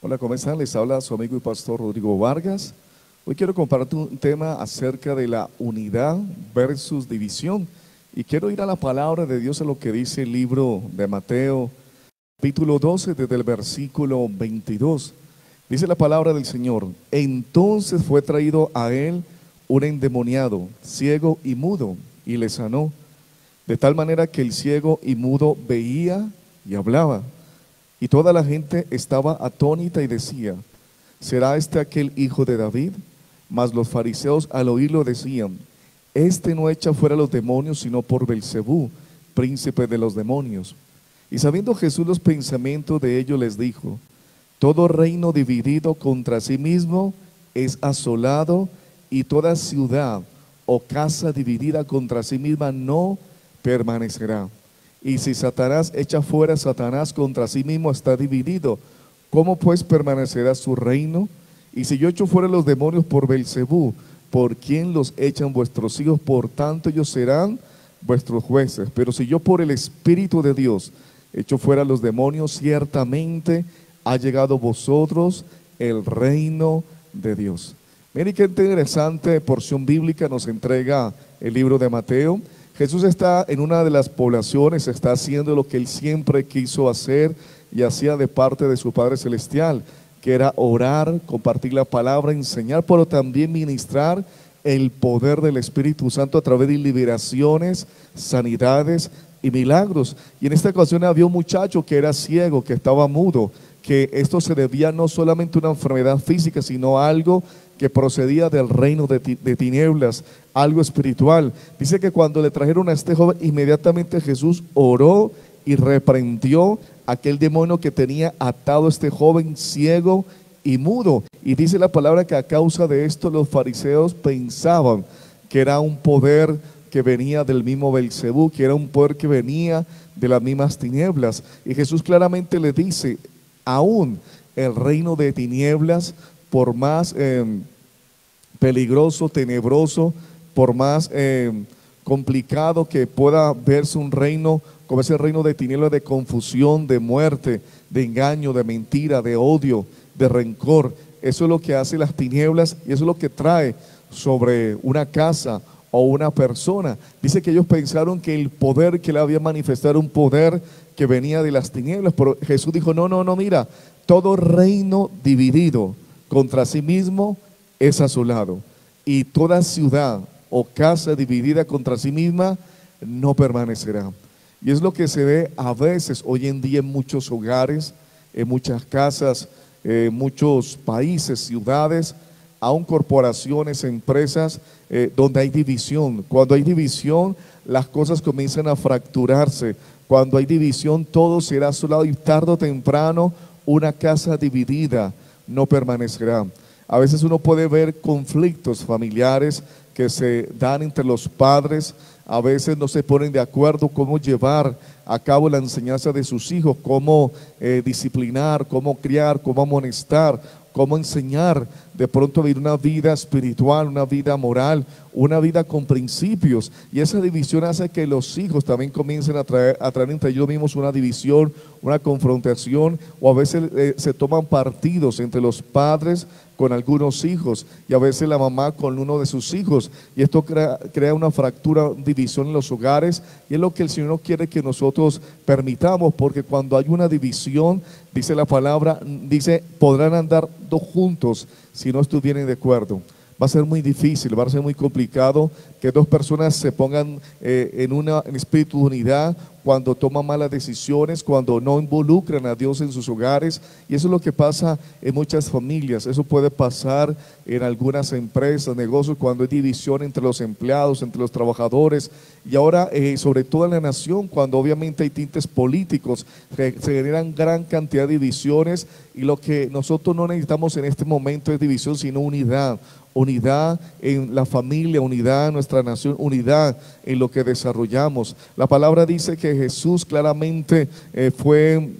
Hola, ¿cómo están? Les habla su amigo y pastor Rodrigo Vargas. Hoy quiero compartir un tema acerca de la unidad versus división. Y quiero ir a la palabra de Dios, a lo que dice el libro de Mateo, capítulo 12, desde el versículo 22. Dice la palabra del Señor: entonces fue traído a él un endemoniado, ciego y mudo, y le sanó, de tal manera que el ciego y mudo veía y hablaba. Y toda la gente estaba atónita y decía: ¿será este aquel hijo de David? Mas los fariseos al oírlo decían: este no echa fuera los demonios, sino por Belcebú, príncipe de los demonios. Y sabiendo Jesús los pensamientos de ellos, les dijo: todo reino dividido contra sí mismo es asolado, y toda ciudad o casa dividida contra sí misma no permanecerá. Y si Satanás echa fuera a Satanás, contra sí mismo está dividido. ¿Cómo pues permanecerá su reino? Y si yo echo fuera los demonios por Belcebú, ¿por quién los echan vuestros hijos? Por tanto ellos serán vuestros jueces. Pero si yo por el Espíritu de Dios echo fuera los demonios, ciertamente ha llegado a vosotros el reino de Dios. Miren qué interesante porción bíblica nos entrega el libro de Mateo. Jesús está en una de las poblaciones, está haciendo lo que él siempre quiso hacer y hacía de parte de su Padre Celestial, que era orar, compartir la palabra, enseñar, pero también ministrar el poder del Espíritu Santo a través de liberaciones, sanidades y milagros. Y en esta ocasión había un muchacho que era ciego, que estaba mudo, que esto se debía no solamente a una enfermedad física, sino a algo que procedía del reino de tinieblas, algo espiritual. Dice que cuando le trajeron a este joven, inmediatamente Jesús oró y reprendió aquel demonio que tenía atado a este joven ciego y mudo. Y dice la palabra que a causa de esto los fariseos pensaban que era un poder que venía del mismo Belcebú, que era un poder que venía de las mismas tinieblas. Y Jesús claramente le dice: aún el reino de tinieblas, por más peligroso, tenebroso, por más complicado que pueda verse un reino, como ese reino de tinieblas, de confusión, de muerte, de engaño, de mentira, de odio, de rencor, eso es lo que hace las tinieblas y eso es lo que trae sobre una casa o una persona. Dice que ellos pensaron que el poder que le había manifestado era un poder que venía de las tinieblas, pero Jesús dijo: no, mira, todo reino dividido contra sí mismo es asolado, y toda ciudad o casa dividida contra sí misma no permanecerá. Y es lo que se ve a veces hoy en día en muchos hogares, en muchas casas, en muchos países, ciudades, aún corporaciones, empresas, donde hay división. Cuando hay división, las cosas comienzan a fracturarse. Cuando hay división, todo será asolado, y tarde o temprano una casa dividida no permanecerá. A veces uno puede ver conflictos familiares que se dan entre los padres. A veces no se ponen de acuerdo cómo llevar a cabo la enseñanza de sus hijos, cómo disciplinar, cómo criar, cómo amonestar, cómo enseñar de pronto a vivir una vida espiritual, una vida moral, una vida con principios. Y esa división hace que los hijos también comiencen a traer entre ellos mismos una división, una confrontación, o a veces se toman partidos entre los padres con algunos hijos y a veces la mamá con uno de sus hijos, y esto crea una fractura, división en los hogares, y es lo que el Señor no quiere que nosotros permitamos, porque cuando hay una división, dice la palabra, dice: podrán andar dos juntos si no estuvieran de acuerdo. Va a ser muy difícil, va a ser muy complicado que dos personas se pongan en espíritu de unidad cuando toman malas decisiones, cuando no involucran a Dios en sus hogares. Y eso es lo que pasa en muchas familias. Eso puede pasar en algunas empresas, negocios, cuando hay división entre los empleados, entre los trabajadores, y ahora sobre todo en la nación, cuando obviamente hay tintes políticos, se generan gran cantidad de divisiones. Y lo que nosotros no necesitamos en este momento es división, sino unidad. Unidad en la familia, unidad en nuestra nación, unidad en lo que desarrollamos. La palabra dice que Jesús claramente fue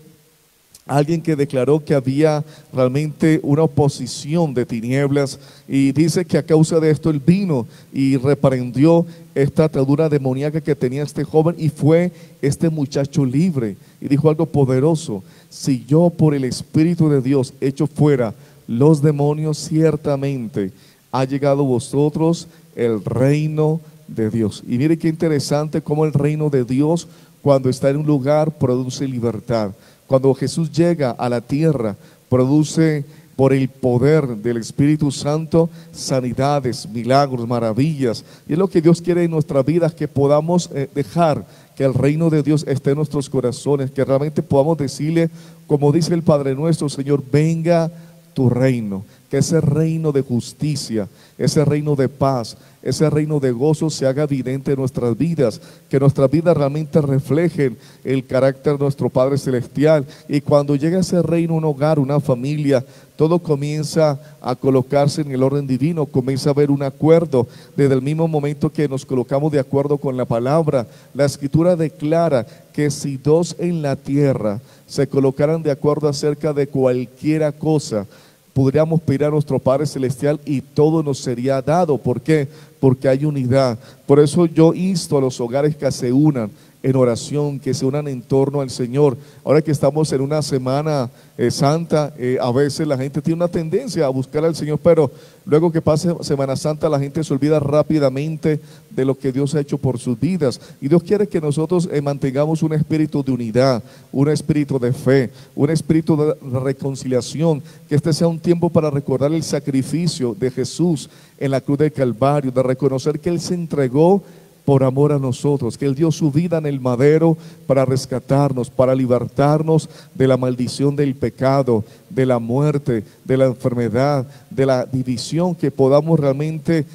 alguien que declaró que había realmente una oposición de tinieblas, y dice que a causa de esto él vino y reprendió esta atadura demoníaca que tenía este joven, y fue este muchacho libre. Y dijo algo poderoso: si yo por el Espíritu de Dios echo fuera los demonios, ciertamente ha llegado a vosotros el reino de Dios. Y mire qué interesante cómo el reino de Dios, cuando está en un lugar, produce libertad. Cuando Jesús llega a la tierra, produce por el poder del Espíritu Santo sanidades, milagros, maravillas. Y es lo que Dios quiere en nuestras vidas, que podamos dejar que el reino de Dios esté en nuestros corazones, que realmente podamos decirle, como dice el Padre nuestro: Señor, venga tu reino. Que ese reino de justicia, ese reino de paz, ese reino de gozo se haga evidente en nuestras vidas, que nuestras vidas realmente reflejen el carácter de nuestro Padre Celestial. Y cuando llega ese reino, un hogar, una familia, todo comienza a colocarse en el orden divino, comienza a haber un acuerdo. Desde el mismo momento que nos colocamos de acuerdo con la palabra, la Escritura declara que si dos en la tierra se colocaran de acuerdo acerca de cualquiera cosa, podríamos pedir a nuestro Padre Celestial y todo nos sería dado. ¿Por qué? Porque hay unidad. Por eso yo insto a los hogares que se unan en oración, que se unan en torno al Señor. Ahora que estamos en una semana santa, a veces la gente tiene una tendencia a buscar al Señor, pero luego que pase Semana Santa la gente se olvida rápidamente de lo que Dios ha hecho por sus vidas. Y Dios quiere que nosotros mantengamos un espíritu de unidad, un espíritu de fe, un espíritu de reconciliación, que este sea un tiempo para recordar el sacrificio de Jesús en la cruz del Calvario, de reconocer que Él se entregó por amor a nosotros, que Él dio su vida en el madero para rescatarnos, para libertarnos de la maldición del pecado, de la muerte, de la enfermedad, de la división, que podamos realmente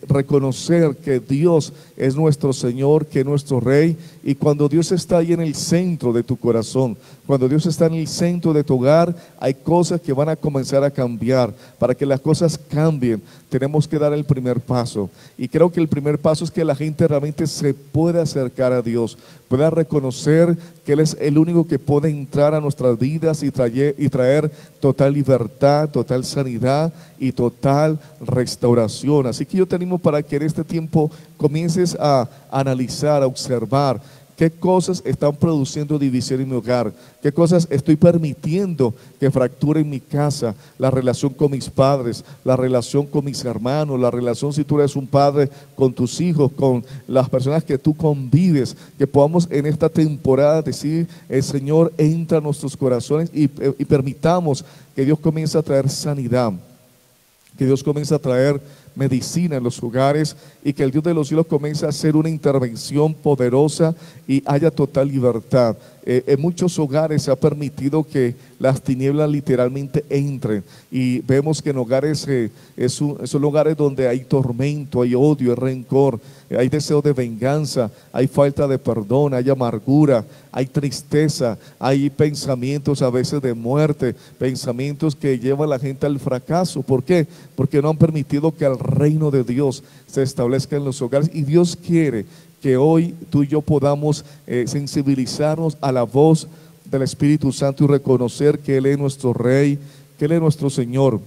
reconocer que Dios es nuestro Señor, que es nuestro Rey. Y cuando Dios está ahí en el centro de tu corazón, cuando Dios está en el centro de tu hogar, hay cosas que van a comenzar a cambiar. Para que las cosas cambien, tenemos que dar el primer paso. Y creo que el primer paso es que la gente realmente se pueda acercar a Dios, pueda reconocer que Él es el único que puede entrar a nuestras vidas y traer total libertad, total sanidad y total restauración. Así que yo te animo para que en este tiempo comiences a analizar, a observar qué cosas están produciendo división en mi hogar, qué cosas estoy permitiendo que fracturen mi casa, la relación con mis padres, la relación con mis hermanos, la relación, si tú eres un padre, con tus hijos, con las personas que tú convives. Que podamos en esta temporada decir: el Señor entra a nuestros corazones, y permitamos que Dios comience a traer sanidad, que Dios comience a traer medicina en los hogares, y que el Dios de los cielos comience a hacer una intervención poderosa y haya total libertad. En muchos hogares se ha permitido que las tinieblas literalmente entren, y vemos que en hogares son lugares donde hay tormento, hay odio, hay rencor, hay deseo de venganza, hay falta de perdón, hay amargura, hay tristeza, hay pensamientos a veces de muerte, pensamientos que llevan a la gente al fracaso. ¿Por qué? Porque no han permitido que el reino de Dios se establezca en los hogares. Y Dios quiere que hoy tú y yo podamos sensibilizarnos a la voz del Espíritu Santo y reconocer que Él es nuestro Rey, que Él es nuestro Señor,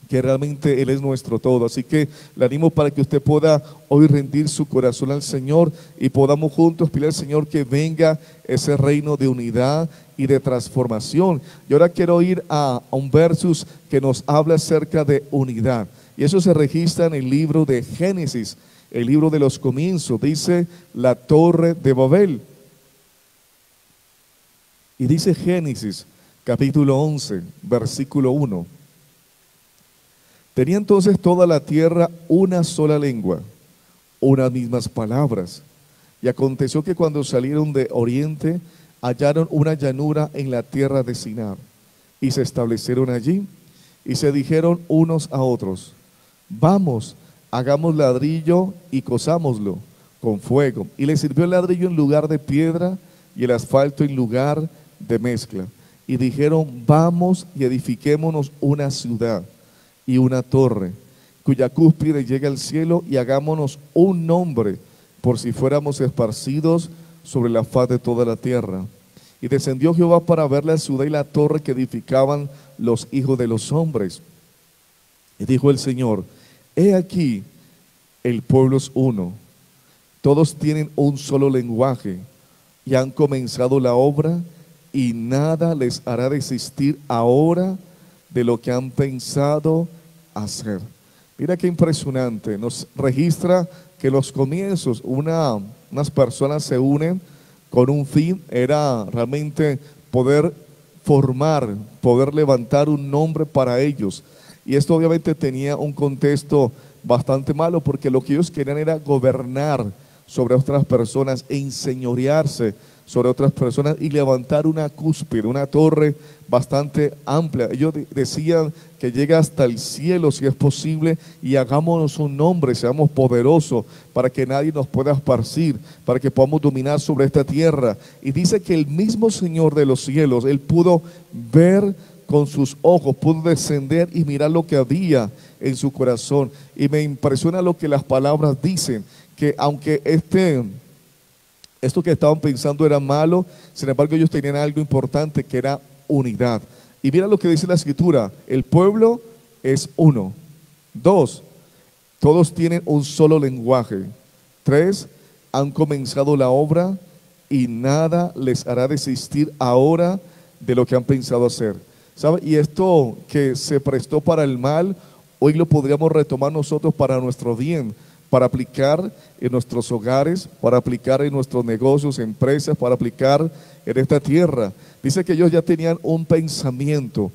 que realmente Él es nuestro todo. Así que le animo para que usted pueda hoy rendir su corazón al Señor, y podamos juntos pedir al Señor que venga ese reino de unidad y de transformación. Y ahora quiero ir a un versus que nos habla acerca de unidad, y eso se registra en el libro de Génesis, el libro de los comienzos. Dice la Torre de Babel, y dice Génesis capítulo 11 versículo 1: tenía entonces toda la tierra una sola lengua, unas mismas palabras. Y aconteció que cuando salieron de oriente, hallaron una llanura en la tierra de Sinar, y se establecieron allí, y se dijeron unos a otros: vamos, hagamos ladrillo y cosámoslo con fuego. Y le sirvió el ladrillo en lugar de piedra, y el asfalto en lugar de mezcla. Y dijeron: vamos y edifiquémonos una ciudad y una torre, cuya cúspide llegue al cielo, y hagámonos un nombre, por si fuéramos esparcidos sobre la faz de toda la tierra. Y descendió Jehová para ver la ciudad y la torre que edificaban los hijos de los hombres. Y dijo el Señor: he aquí, el pueblo es uno, todos tienen un solo lenguaje, y han comenzado la obra, y nada les hará desistir ahora de lo que han pensado hacer. Mira qué impresionante, nos registra que los comienzos, unas personas se unen con un fin, era realmente poder formar, poder levantar un nombre para ellos. Y esto obviamente tenía un contexto bastante malo, porque lo que ellos querían era gobernar sobre otras personas, enseñorearse sobre otras personas y levantar una cúspide, una torre bastante amplia. Ellos decían que llega hasta el cielo si es posible, y hagámonos un nombre, seamos poderosos para que nadie nos pueda esparcir, para que podamos dominar sobre esta tierra. Y dice que el mismo Señor de los cielos, Él pudo ver con sus ojos, pudo descender y mirar lo que había en su corazón. Y me impresiona lo que las palabras dicen, que aunque esto que estaban pensando era malo, sin embargo ellos tenían algo importante, que era unidad. Y mira lo que dice la Escritura: el pueblo es uno. 2, todos tienen un solo lenguaje. 3, han comenzado la obra, y nada les hará desistir ahora de lo que han pensado hacer. ¿Sabe? Y esto que se prestó para el mal, hoy lo podríamos retomar nosotros para nuestro bien, para aplicar en nuestros hogares, para aplicar en nuestros negocios, empresas, para aplicar en esta tierra. Dice que ellos ya tenían un pensamiento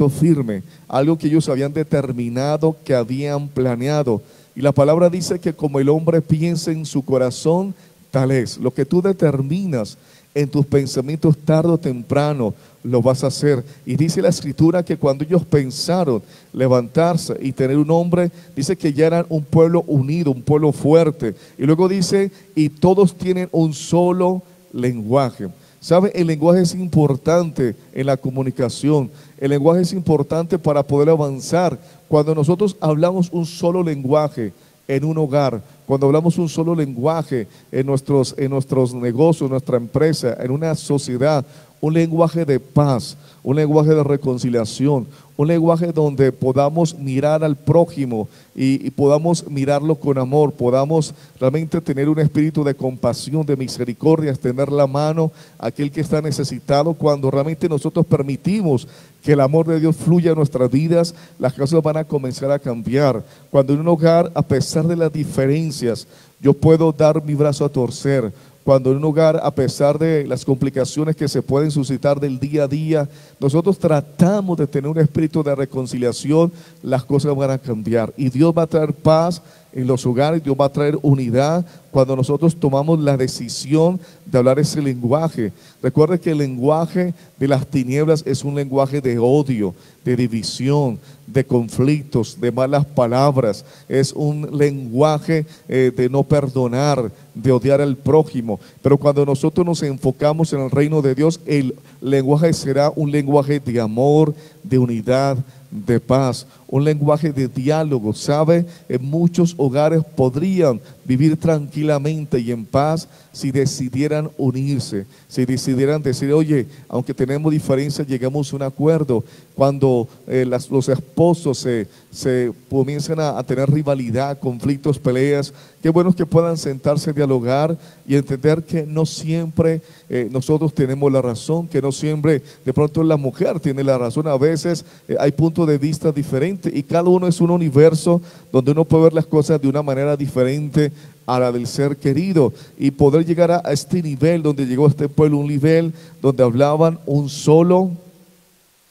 firme, algo que ellos habían determinado, que habían planeado. Y la palabra dice que como el hombre piensa en su corazón, tal es. Lo que tú determinas en tus pensamientos, tarde o temprano lo vas a hacer. Y dice la Escritura que cuando ellos pensaron levantarse y tener un hombre, dice que ya eran un pueblo unido, un pueblo fuerte. Y luego dice, y todos tienen un solo lenguaje. ¿Sabe? El lenguaje es importante en la comunicación. El lenguaje es importante para poder avanzar. Cuando nosotros hablamos un solo lenguaje en un hogar, cuando hablamos un solo lenguaje en nuestros negocios, nuestra empresa, en una sociedad, un lenguaje de paz, un lenguaje de reconciliación, un lenguaje donde podamos mirar al prójimo y podamos mirarlo con amor, podamos realmente tener un espíritu de compasión, de misericordia, extender la mano a aquel que está necesitado. Cuando realmente nosotros permitimos que el amor de Dios fluya en nuestras vidas, las cosas van a comenzar a cambiar. Cuando en un hogar, a pesar de las diferencias, yo puedo dar mi brazo a torcer. Cuando en un hogar, a pesar de las complicaciones que se pueden suscitar del día a día, nosotros tratamos de tener un espíritu de reconciliación, las cosas van a cambiar. Y Dios va a traer paz en los hogares, Dios va a traer unidad cuando nosotros tomamos la decisión de hablar ese lenguaje. Recuerde que el lenguaje de las tinieblas es un lenguaje de odio, de división, de conflictos, de malas palabras. Es un lenguaje de no perdonar, de odiar al prójimo. Pero cuando nosotros nos enfocamos en el reino de Dios, el lenguaje será un lenguaje de amor, de unidad, de paz, un lenguaje de diálogo. ¿Sabe? En muchos hogares podrían vivir tranquilamente y en paz si decidieran unirse, si decidieran decir, oye, aunque tenemos diferencias, llegamos a un acuerdo. Cuando los esposos se comienzan a tener rivalidad, conflictos, peleas, qué bueno que puedan sentarse a dialogar y entender que no siempre nosotros tenemos la razón, que no siempre de pronto la mujer tiene la razón. A veces hay puntos de vista diferentes y cada uno es un universo donde uno puede ver las cosas de una manera diferente a la del ser querido, y poder llegar a este nivel donde llegó este pueblo, un nivel donde hablaban un solo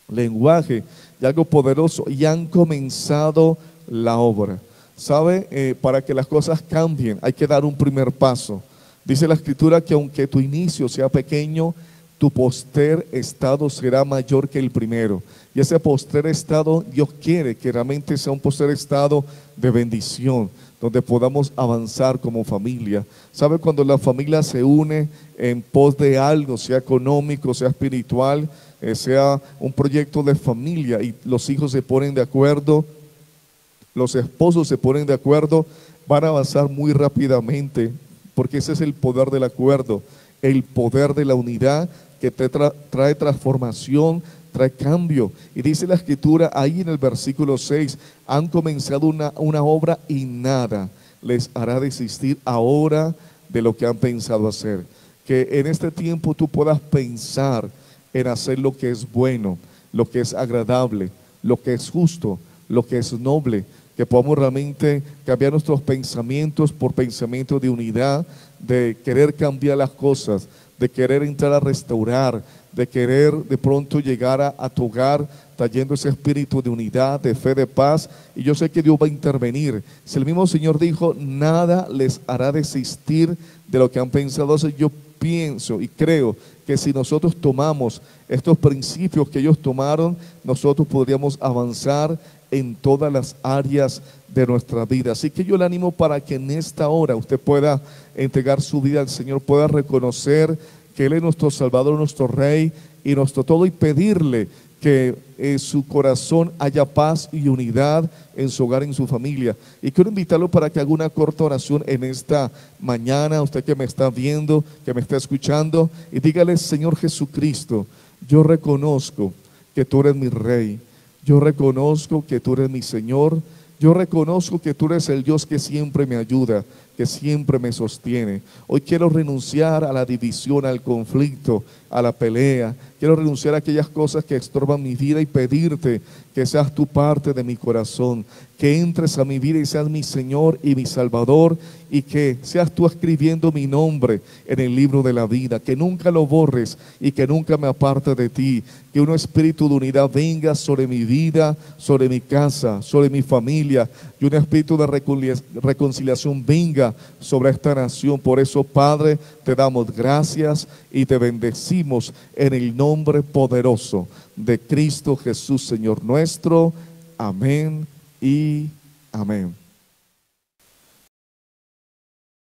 lenguaje y algo poderoso, y han comenzado la obra. ¿Sabe? Para que las cosas cambien hay que dar un primer paso. Dice la Escritura que aunque tu inicio sea pequeño, tu postrer estado será mayor que el primero. Y ese postrer estado, Dios quiere que realmente sea un postrer estado de bendición, donde podamos avanzar como familia. ¿Sabe? Cuando la familia se une en pos de algo, sea económico, sea espiritual, sea un proyecto de familia, y los hijos se ponen de acuerdo, los esposos se ponen de acuerdo, van a avanzar muy rápidamente, porque ese es el poder del acuerdo, el poder de la unidad que trae transformación, trae cambio. Y dice la Escritura ahí en el versículo 6, han comenzado una obra y nada les hará desistir ahora de lo que han pensado hacer. Que en este tiempo tú puedas pensar en hacer lo que es bueno, lo que es agradable, lo que es justo, lo que es noble, que podamos realmente cambiar nuestros pensamientos por pensamientos de unidad, de querer cambiar las cosas, de querer entrar a restaurar, de querer de pronto llegar a tu hogar trayendo ese espíritu de unidad, de fe, de paz. Y yo sé que Dios va a intervenir. Si el mismo Señor dijo, nada les hará desistir de lo que han pensado hacer, yo pienso y creo que si nosotros tomamos estos principios que ellos tomaron, nosotros podríamos avanzar en todas las áreas de nuestra vida. Así que yo le animo para que en esta hora usted pueda entregar su vida al Señor, pueda reconocer que Él es nuestro Salvador, nuestro Rey y nuestro todo, y pedirle que en su corazón haya paz y unidad en su hogar, en su familia. Y quiero invitarlo para que haga una corta oración en esta mañana, usted que me está viendo, que me está escuchando, y dígale: Señor Jesucristo, yo reconozco que tú eres mi Rey, yo reconozco que tú eres mi Señor, yo reconozco que tú eres el Dios que siempre me ayuda, que siempre me sostiene. Hoy quiero renunciar a la división, al conflicto, a la pelea. Quiero renunciar a aquellas cosas que estorban mi vida y pedirte que seas tú parte de mi corazón, que entres a mi vida y seas mi Señor y mi Salvador, y que seas tú escribiendo mi nombre en el libro de la vida, que nunca lo borres y que nunca me aparte de ti. Que un espíritu de unidad venga sobre mi vida, sobre mi casa, sobre mi familia, y un espíritu de reconciliación venga sobre esta nación. Por eso, Padre, te damos gracias y te bendecimos en el nombre poderoso de Cristo Jesús, Señor nuestro. Amén y amén.